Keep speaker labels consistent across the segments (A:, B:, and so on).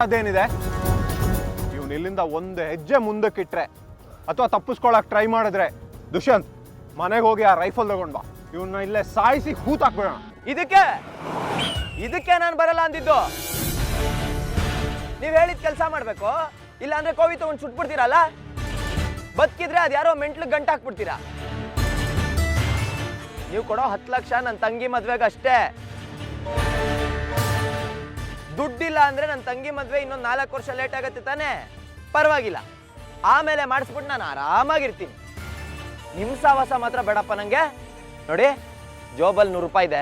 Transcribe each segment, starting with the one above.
A: ಅದೇನಿದೆ ಇವನು ಇಲ್ಲಿಂದ ಒಂದು ಹೆಜ್ಜೆ ಮುಂದಕ್ಕಿಟ್ರೆ ಅಥವಾ ತಪ್ಪಿಸ್ಕೊಳಕ್ ಟ್ರೈ ಮಾಡಿದ್ರೆ ದುಷ್ಯಂತ್ ಮನೆಗೆ ಹೋಗಿ ಆ ರೈಫಲ್ ತಗೊಂಡ್ ಬಾ. ಇವನ್ನ ಇಲ್ಲೇ ಸಾಯಿಸಿ ಹೂತಾಕ್ಬೇಡ.
B: ಇದಕ್ಕೆ ನಾನು ಬರಲ್ಲ ಅಂದಿದ್ದು. ನೀವ್ ಹೇಳಿದ ಕೆಲಸ ಮಾಡ್ಬೇಕು, ಇಲ್ಲ ಅಂದ್ರೆ ಕೋವಿ ತಗೊಂಡು ಸುಟ್ಬಿಡ್ತೀರಲ್ಲ. ಬದುಕಿದ್ರೆ ಅದ್ಯಾರೋ ಮೆಂಟ್ಲು ಗಂಟು ಹಾಕ್ಬಿಡ್ತೀರಾ. ನೀವು ಕೊಡೋ 10 ಲಕ್ಷ ನನ್ನ ತಂಗಿ ಮದ್ವೆಗೆ ಅಷ್ಟೇ. ದುಡ್ಡಿಲ್ಲ ಅಂದ್ರೆ ನನ್ನ ತಂಗಿ ಮದ್ವೆ ಇನ್ನೊಂದು 4 ವರ್ಷ ಲೇಟ್ ಆಗತ್ತೆ ತಾನೇ, ಪರವಾಗಿಲ್ಲ. ಆಮೇಲೆ ಮಾಡಿಸ್ಬಿಟ್ಟು ನಾನು ಆರಾಮಾಗಿರ್ತೀನಿ. ನಿಮ್ಮ ಸಾವಾಸ ಮಾತ್ರ ಬೇಡಪ್ಪ ನಂಗೆ. ನೋಡಿ, ಜೋಬಲ್ಲಿ 100 ರೂಪಾಯಿ ಇದೆ,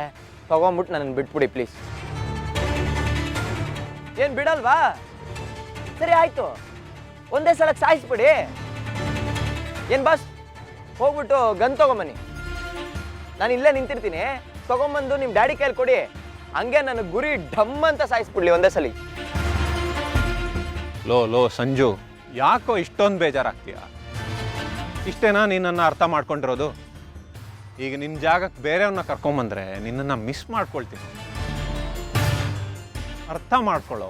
B: ತಗೊಂಬಿಟ್ಟು ನನ್ನ ಬಿಟ್ಬಿಡಿ ಪ್ಲೀಸ್. ಏನು ಬಿಡಲ್ವಾ? ಸರಿ ಆಯ್ತು, ಒಂದೇ ಸಲ ಸಾಯಿಸ್ಬಿಡಿ. ಏನು ಬಸ್ ಹೋಗ್ಬಿಟ್ಟು ಗನ್ ತಗೊಂಬನ್ನಿ. ನಾನು ಇಲ್ಲೇ ನಿಂತಿರ್ತೀನಿ, ತಗೊಂಬಂದು ನಿಮ್ಮ ಡ್ಯಾಡಿ ಕೈಲಿ ಕೊಡಿ. ಹಂಗೆ ನನ್ನ ಗುರಿ ಢಮ್ ಅಂತ ಸಾಯಿಸ್ಬಿಡ್ಲಿ ಒಂದೇ ಸಲ.
A: ಲೋ ಸಂಜು, ಯಾಕೋ ಇಷ್ಟೊಂದು ಬೇಜಾರಾಗ್ತೀಯ? ಇಷ್ಟೇನಾ ನಿನ್ನನ್ನು ಅರ್ಥ ಮಾಡ್ಕೊಂಡಿರೋದು? ಈಗ ನಿನ್ನ ಜಾಗಕ್ಕೆ ಬೇರೆಯವ್ರನ್ನ ಕರ್ಕೊಂಬಂದ್ರೆ ನಿನ್ನನ್ನು ಮಿಸ್ ಮಾಡ್ಕೊಳ್ತೀನಿ. ಅರ್ಥ ಮಾಡ್ಕೊಳ್ಳೋ,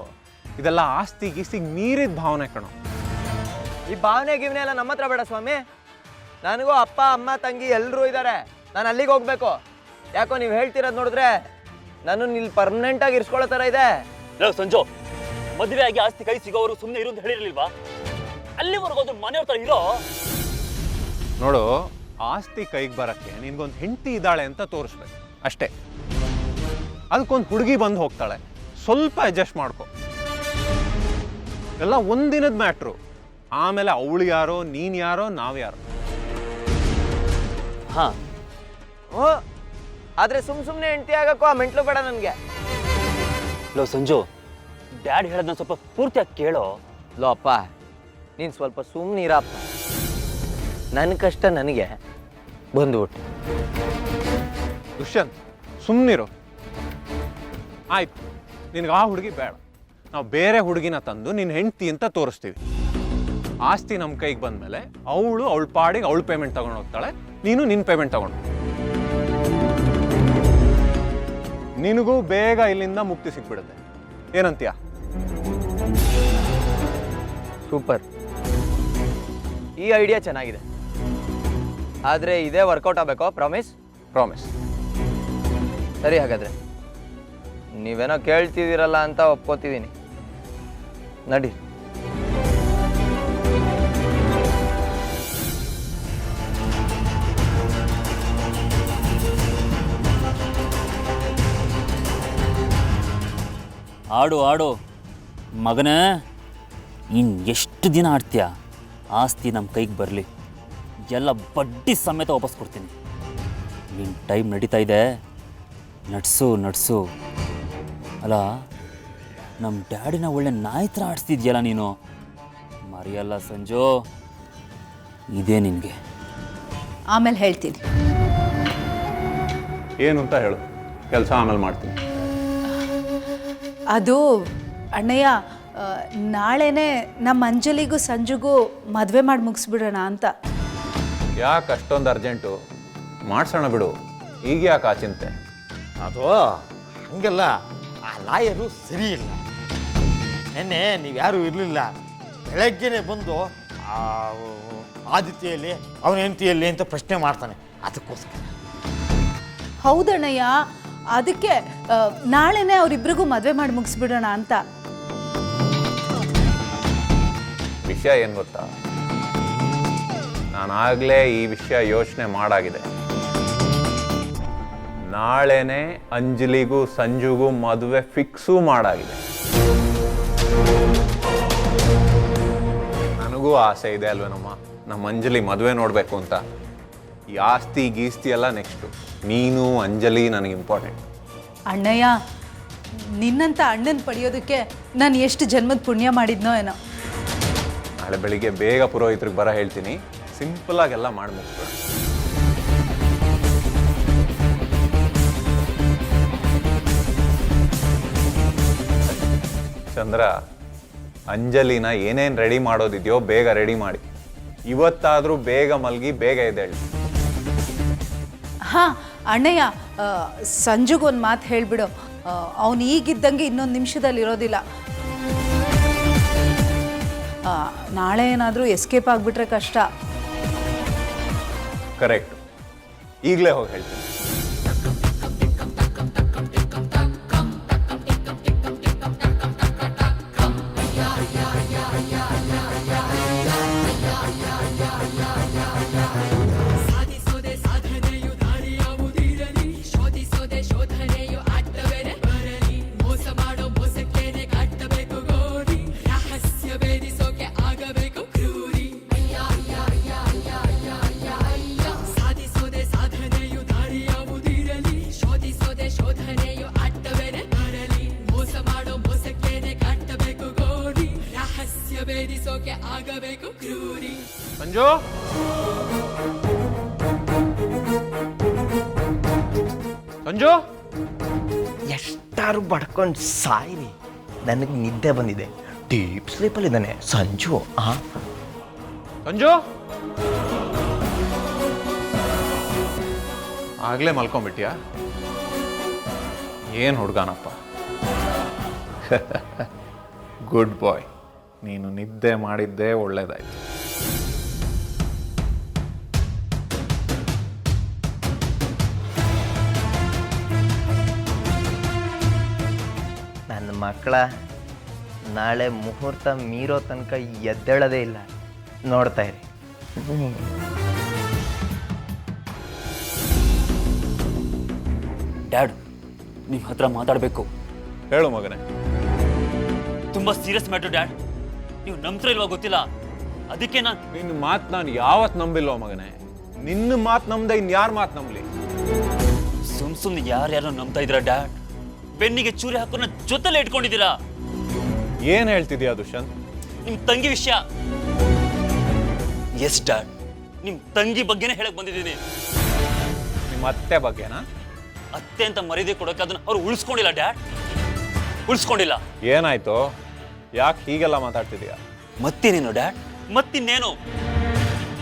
A: ಇದೆಲ್ಲ ಆಸ್ತಿ ಗೀಸ್ತಿಗೆ ಮೀರಿದ ಭಾವನೆ ಕಣೋ.
B: ಈ ಭಾವನೆ ಗಿವನೆ ಎಲ್ಲ ನಮ್ಮ ಹತ್ರ ಬೇಡ ಸ್ವಾಮಿ. ನನಗೂ ಅಪ್ಪ ಅಮ್ಮ ತಂಗಿ ಎಲ್ಲರೂ ಇದ್ದಾರೆ. ನಾನು ಅಲ್ಲಿಗೆ ಹೋಗ್ಬೇಕು. ಯಾಕೋ ನೀವು ಹೇಳ್ತಿರೋದು ನೋಡಿದ್ರೆ ನಾನು ಇಲ್ಲಿ ಪರ್ಮನೆಂಟ್ ಆಗಿ ಇರಿಸ್ಕೊಳ್ಳೋ ಥರ ಇದೆ.
C: ಸಂಜು, ಮದುವೆ ಆಗಿ ಆಸ್ತಿ ಕೈ ಸಿಗೋರು ಸುಮ್ಮನೆ ಇರು ಅಂತ ಹೇಳಿರ್ಲಿಲ್ವಾ? ಅಲ್ಲಿವರೆಗೂ ಅದ್ರ ಮನೆಯವ್ರ ತರ ಇರೋ.
A: ನೋಡು, ಆಸ್ತಿ ಕೈಗೆ ಬರಕ್ಕೆ ನಿನ್ಗೊಂದು ಹೆಂಡತಿ ಇದ್ದಾಳೆ ಅಂತ ತೋರಿಸ್ಬೇಕು ಅಷ್ಟೇ. ಅದಕ್ಕೊಂದು ಹುಡುಗಿ ಬಂದು ಹೋಗ್ತಾಳೆ, ಸ್ವಲ್ಪ ಅಡ್ಜಸ್ಟ್ ಮಾಡ್ಕೊ. ಎಲ್ಲ ಒಂದಿನದ ಮ್ಯಾಟ್ರು. ಆಮೇಲೆ ಅವಳು ಯಾರೋ, ನೀನ್ ಯಾರೋ, ನಾವ್ ಯಾರೋ.
B: ಹಾ, ಓ, ಆದ್ರೆ ಸುಮ್ಮನೆ ಹೆಂಡತಿ ಆಗಕ್ಕೋ ಆ ಮೆಂಟ್ಲು ಬೇಡ ನನಗೆ.
C: ಲೋ ಸಂಜು, ಡ್ಯಾಡ್ ಹೇಳೋದನ್ನ ಸ್ವಲ್ಪ ಪೂರ್ತಿಯಾಗಿ ಕೇಳೋ.
B: ಲೋ ಅಪ್ಪ, ನೀನು ಸ್ವಲ್ಪ ಸುಮ್ಮನಿರಪ್ಪ. ನನ್ನ ಕಷ್ಟ ನನಗೆ ಬಂದ್ಬಿಟ್ಟು.
A: ದುಷ್ಯಂತ್, ಸುಮ್ಮನಿರು. ಆಯ್ತು, ನಿನ್ಗೆ ಆ ಹುಡುಗಿ ಬೇಡ. ನಾವು ಬೇರೆ ಹುಡುಗಿನ ತಂದು ನಿನ್ನ ಹೆಂಡತಿ ಅಂತ ತೋರಿಸ್ತೀವಿ. ಆಸ್ತಿ ನಮ್ಮ ಕೈಗೆ ಬಂದಮೇಲೆ ಅವಳ ಪಾಡಿಗೆ ಅವಳು ಪೇಮೆಂಟ್ ತಗೊಂಡು ಹೋಗ್ತಾಳೆ, ನೀನು ನಿನ್ನ ಪೇಮೆಂಟ್ ತಗೊಂಡು. ನಿನಗೂ ಬೇಗ ಇಲ್ಲಿಂದ ಮುಕ್ತಿ ಸಿಕ್ಬಿಡುತ್ತೆ. ಏನಂತೀಯ?
B: ಸೂಪರ್, ಈ ಐಡಿಯಾ ಚೆನ್ನಾಗಿದೆ. ಆದರೆ ಇದೇ ವರ್ಕೌಟ್ ಆಗಬೇಕೋ? ಪ್ರಾಮಿಸ್?
A: ಪ್ರಾಮಿಸ್.
B: ಸರಿ, ಹಾಗಾದರೆ ನೀವೇನೋ ಕೇಳ್ತಿದ್ದೀರಲ್ಲ ಅಂತ ಒಪ್ಕೋತಿದ್ದೀನಿ. ನಡಿ.
C: ಆಡು ಆಡು ಮಗನೇ, ಇನ್ನು ಎಷ್ಟು ದಿನ ಆಡ್ತೀಯ? ಆಸ್ತಿ ನಮ್ಮ ಕೈಗೆ ಬರಲಿ, ಎಲ್ಲ ಬಡ್ಡಿ ಸಮೇತ ವಾಪಸ್ ಕೊಡ್ತೀನಿ. ನಿನ್ನ ಟೈಮ್ ನಡೀತಾ ಇದೆ, ನಡ್ಸು. ಅಲ್ಲ, ನಮ್ಮ ಡ್ಯಾಡಿನ ಒಳ್ಳೆ ನಾಯಿ ಥರ ಆಡಿಸ್ತಿದ್ಯಲ್ಲ ನೀನು. ಮರೆಯಲ್ಲ ಸಂಜು, ಇದೇ ನಿನಗೆ.
D: ಆಮೇಲೆ ಹೇಳ್ತೀನಿ.
A: ಏನು ಅಂತ ಹೇಳು, ಕೆಲಸ ಆಮೇಲೆ ಮಾಡ್ತೀನಿ.
D: ಅದು ಅಣ್ಣಯ್ಯ, ನಾಳೆನೇ ನಮ್ಮ ಅಂಜಲಿಗೂ ಸಂಜುಗೂ ಮದುವೆ ಮಾಡಿ ಮುಗಿಸ್ಬಿಡೋಣ ಅಂತ.
A: ಯಾಕೆ ಅಷ್ಟೊಂದು ಅರ್ಜೆಂಟು? ಮಾಡ್ಸೋಣ ಬಿಡು, ಈಗ ಯಾಕೆ ಆ ಚಿಂತೆ?
E: ಅದು ಹಂಗೆಲ್ಲ, ಆ ಲಾಯರು ಸರಿ ಇಲ್ಲ. ನೆನ್ನೆ ನೀವ್ಯಾರೂ ಇರಲಿಲ್ಲ, ಬೆಳಗ್ಗೆನೆ ಬಂದು ಆದಿತ್ಯಲ್ಲಿ ಅವನ ಹೆಂಡತಿಯಲ್ಲಿ ಅಂತ ಪ್ರಶ್ನೆ ಮಾಡ್ತಾನೆ. ಅದಕ್ಕೋಸ್ಕರ.
D: ಹೌದಣ್ಣಯ್ಯ, ಅದಕ್ಕೆ ನಾಳೆನೇ ಅವರಿಬ್ಬರಿಗೂ ಮದುವೆ ಮಾಡಿ ಮುಗಿಸ್ಬಿಡೋಣ ಅಂತ.
A: ವಿಷಯ ಏನು ಗೊತ್ತಾ? ನಾನಾಗಲೇ ಈ ವಿಷಯ ಯೋಚನೆ ಮಾಡಾಗಿದೆ. ನಾಳೆನೇ ಅಂಜಲಿಗೂ ಸಂಜುಗೂ ಮದುವೆ ಫಿಕ್ಸು ಮಾಡಾಗಿದೆ. ನನಗೂ ಆಸೆ ಇದೆ ಅಲ್ವೇನಮ್ಮ, ನಮ್ಮ ಅಂಜಲಿ ಮದುವೆ ನೋಡಬೇಕು ಅಂತ. ಈ ಆಸ್ತಿ ಗೀಸ್ತಿ ಎಲ್ಲ ನೆಕ್ಸ್ಟು. ನೀನು ಅಂಜಲಿ ನನಗೆ ಇಂಪಾರ್ಟೆಂಟ್.
D: ಅಣ್ಣಯ್ಯ, ನಿನ್ನಂಥ ಅಣ್ಣನ ಪಡೆಯೋದಕ್ಕೆ ನಾನು ಎಷ್ಟು ಜನ್ಮದ ಪುಣ್ಯ ಮಾಡಿದ್ನೋ ಏನೋ.
A: ನಾಳೆ ಬೆಳಿಗ್ಗೆ ಬೇಗ ಪುರೋಹಿತ್ರಿಗೆ ಬರ ಹೇಳ್ತೀನಿ, ಸಿಂಪಲಾಗೆಲ್ಲ ಮಾಡಿ ಮುಗಿಸ್ಬೇಡ. ಚಂದ್ರ, ಅಂಜಲಿನ ಏನೇನು ರೆಡಿ ಮಾಡೋದಿದೆಯೋ ಬೇಗ ರೆಡಿ ಮಾಡಿ. ಇವತ್ತಾದರೂ ಬೇಗ ಮಲಗಿ ಬೇಗ ಎದ್ದೇಳಿ.
D: ಹಾಂ ಅಣ್ಣಯ್ಯ, ಸಂಜುಗೊಂದು ಮಾತು ಹೇಳಿಬಿಡು. ಅವನು ಈಗಿದ್ದಂಗೆ ಇನ್ನೊಂದು ನಿಮಿಷದಲ್ಲಿ ಇರೋದಿಲ್ಲ. ನಾಳೆ ಏನಾದರೂ ಎಸ್ಕೇಪ್ ಆಗಿಬಿಟ್ರೆ ಕಷ್ಟ.
A: ಕರೆಕ್ಟ್, ಈಗಲೇ ಹೋಗಿ ಹೇಳ್ತೀನಿ. ಸಂಜು, ಸಂಜು,
B: ಎಷ್ಟಾರು ಬಡ್ಕೊಂಡು ಸಾಯಿರಿ, ನನಗೆ ನಿದ್ದೆ ಬಂದಿದೆ. ಡೀಪ್ ಸ್ಲೀಪಲ್ಲಿ ಇದ್ದಾನೆ ಸಂಜು.
A: ಸಂಜು ಆಗ್ಲೇ ಮಲ್ಕೊಂಡ್ಬಿಟ್ಯಾ? ಏನು ಹುಡುಗನಪ್ಪ. ಗುಡ್ ಬಾಯ್, ನೀನು ನಿದ್ದೆ ಮಾಡಿದ್ದೇ ಒಳ್ಳೇದಾಯ್ತು.
B: ನನ್ನ ಮಕ್ಕಳ ನಾಳೆ ಮುಹೂರ್ತ ಮೀರೋ ತನಕ ಎದ್ದೇಳೋದೇ ಇಲ್ಲ. ನೋಡ್ತಾ ಇರಿ.
C: ಡ್ಯಾಡ್, ನಿಮ್ಮ ಹತ್ರ ಮಾತಾಡಬೇಕು.
A: ಹೇಳು ಮಗನೇ.
C: ತುಂಬಾ ಸೀರಿಯಸ್ ಮ್ಯಾಟ್ರು ಡ್ಯಾಡ್. ನೀವು ನಂಬ್ತಿರೋ ಇಲ್ವಾ ಗೊತ್ತಿಲ್ಲ, ಅದಕ್ಕೆ ನಾನು
A: ನಿನ್ನ ಮಾತು ನಾನು ಯಾವತ್ತು ನಂಬಿಲ್ವ ಮಗನೇ. ನಿನ್ನ ಮಾತು ನಂಬ್ದೆ ಇನ್ಯಾರ ಮಾತು ನಂಬಲಿ?
C: ಸುಮ್ಮನೆ ಯಾರ್ಯಾರೋ ನಂಬ್ತಾ ಇದ್ದೀರಾ ಡ್ಯಾಡ್. ಬೆನ್ನಿಗೆ ಚೂರಿ ಹಾಕೋನ ಜೊತೆಲೆ ಇಟ್ಕೊಂಡಿದ್ದೀರಾ.
A: ಏನು ಹೇಳ್ತಿದ್ಯಾ ದುಷ್ಯಂತ್?
C: ನಿಮ್ಮ ತಂಗಿ ವಿಷಯ. ಎಸ್ ಡ್ಯಾಡ್, ನಿಮ್ಮ ತಂಗಿ ಬಗ್ಗೆನೇ ಹೇಳಕ್ ಬಂದಿದ್ದೀನಿ.
A: ನಿಮ್ಮ ಅತ್ತೆ ಬಗ್ಗೆನಾ?
C: ಅತ್ತೆ ಅಂತ ಮರ್ಯಾದೆ ಕೊಡೋಕೆ ಅದನ್ನ ಅವ್ರು ಉಳಿಸ್ಕೊಂಡಿಲ್ಲ ಡ್ಯಾಡ್, ಉಳಿಸ್ಕೊಂಡಿಲ್ಲ.
A: ಏನಾಯ್ತು? ಯಾಕೆ ಹೀಗೆಲ್ಲ ಮಾತಾಡ್ತಿದ್ಯಾ?
C: ಮತ್ತೇನೇನು ಡ್ಯಾಡ್, ಮತ್ತಿನ್ನೇನು?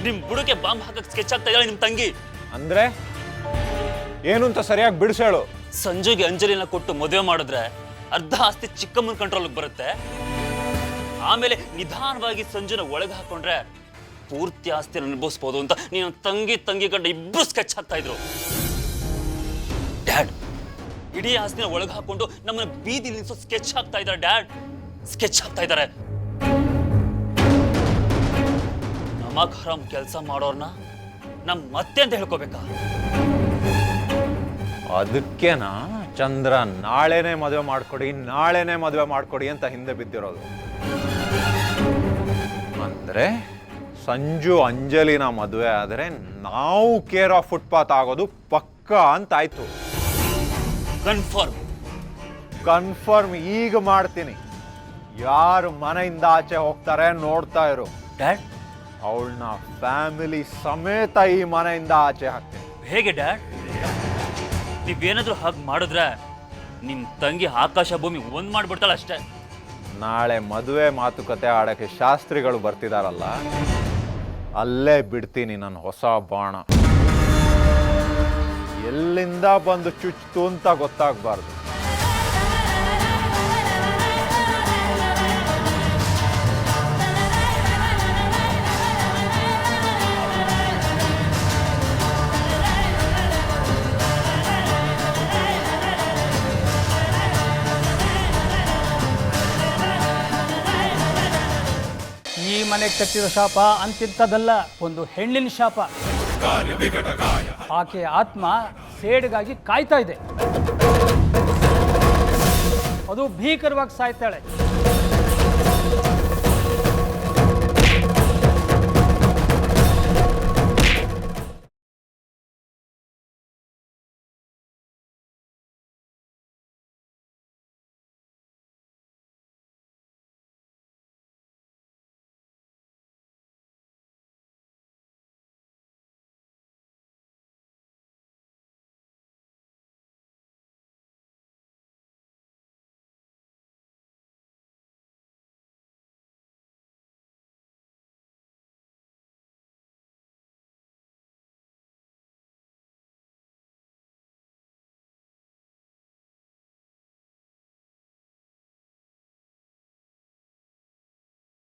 C: ನಿಮ್ ಬುಡಕ್ಕೆ ಬಾಂಬ್ ಹಾಕಕ್ ಸ್ಕೆಚ್ ಆಗ್ತಾ ಇದ್ದಾಳೆ ನಿಮ್ ತಂಗಿ.
A: ಅಂದ್ರೆ ಏನು ಅಂತ ಸರಿಯಾಗಿ ಬಿಡಿಸೇಳು.
C: ಸಂಜುಗೆ ಅಂಜಲಿನ ಕೊಟ್ಟು ಮದುವೆ ಮಾಡಿದ್ರೆ ಅರ್ಧ ಆಸ್ತಿ ಚಿಕ್ಕಮ್ಮನ ಕಂಟ್ರೋಲ್ಗೆ ಬರುತ್ತೆ. ಆಮೇಲೆ ನಿಧಾನವಾಗಿ ಸಂಜುನ ಒಳಗೆ ಹಾಕೊಂಡ್ರೆ ಪೂರ್ತಿ ಆಸ್ತಿಯನ್ನು ಅನುಭವಿಸ್ಬೋದು ಅಂತ ನೀನು ತಂಗಿ ಗಂಡ ಇಬ್ರು ಸ್ಕೆಚ್ ಹಾಕ್ತಾ ಇದ್ರು. ಡ್ಯಾಡ್, ಇಡೀ ಆಸ್ತಿನ ಒಳಗೆ ಹಾಕೊಂಡು ನಮ್ಮನ್ನ ಬೀದಿ ನಿಲ್ಸೋ ಸ್ಕೆಚ್ ಹಾಕ್ತಾ ಇದ್ದಾರೆ ಡ್ಯಾಡ್, ಸ್ಕೆಚ್ ಹಾಕ್ತಾ ಇದ್ದಾರೆ. ನಮಗ್ ಹರಾಮ್ ಕೆಲಸ ಮಾಡೋರ್ನ ನಮ್ ಮತ್ತೆ ಅಂತ ಹೇಳ್ಕೋಬೇಕಾ?
A: ಅದಕ್ಕೇನಾ ಚಂದ್ರ ನಾಳೆನೇ ಮದುವೆ ಮಾಡ್ಕೊಡಿ ಅಂತ ಹಿಂದೆ ಬಿದ್ದಿರೋದು? ಅಂದ್ರೆ ಸಂಜು ಅಂಜಲಿನ ಮದುವೆ ಆದರೆ ನಾವು ಕೇರ್ ಆಫ್ ಫುಟ್ಪಾತ್ ಆಗೋದು ಪಕ್ಕ ಅಂತ ಆಯ್ತು. ಕನ್ಫರ್ಮ್ ಈಗ ಮಾಡ್ತೀನಿ. ಯಾರು ಮನೆಯಿಂದ ಆಚೆ ಹೋಗ್ತಾರೆ ನೋಡ್ತಾ ಇರು.
C: ಡ್ಯಾಡ್,
A: ಅವಳನ್ನ ಫ್ಯಾಮಿಲಿ ಸಮೇತ ಈ ಮನೆಯಿಂದ ಆಚೆ ಹಾಕ್ತೀನಿ.
C: ಹೇಗೆ ಡ್ಯಾಡ್? ನೀವೇನಾದ್ರೂ ಹಾಗೆ ಮಾಡಿದ್ರೆ ನಿಮ್ ತಂಗಿ ಆಕಾಶ ಭೂಮಿ ಒಂದ್ ಮಾಡ್ಬಿಡ್ತಾಳೆ ಅಷ್ಟೇ.
A: ನಾಳೆ ಮದುವೆ ಮಾತುಕತೆ ಆಡಕ್ಕೆ ಶಾಸ್ತ್ರಿಗಳು ಬರ್ತಿದಾರಲ್ಲ, ಅಲ್ಲೇ ಬಿಡ್ತೀನಿ ನನ್ನ ಹೊಸ ಬಾಣ. ಎಲ್ಲಿಂದ ಬಂದು ಚುಚ್ತು ಅಂತ ಗೊತ್ತಾಗಬಾರ್ದು.
F: ಈ ಮನೆಗೆ ಕಟ್ಟಿರೋ ಶಾಪ ಅಂತಿಂಥದ್ದಲ್ಲ, ಒಂದು ಹೆಣ್ಣಿನ ಶಾಪ. ಆಕೆ ಆತ್ಮ ಸೇಡಿಗಾಗಿ ಕಾಯ್ತಾ ಇದೆ. ಅದು ಭೀಕರವಾಗಿ ಸಾಯ್ತಾಳೆ.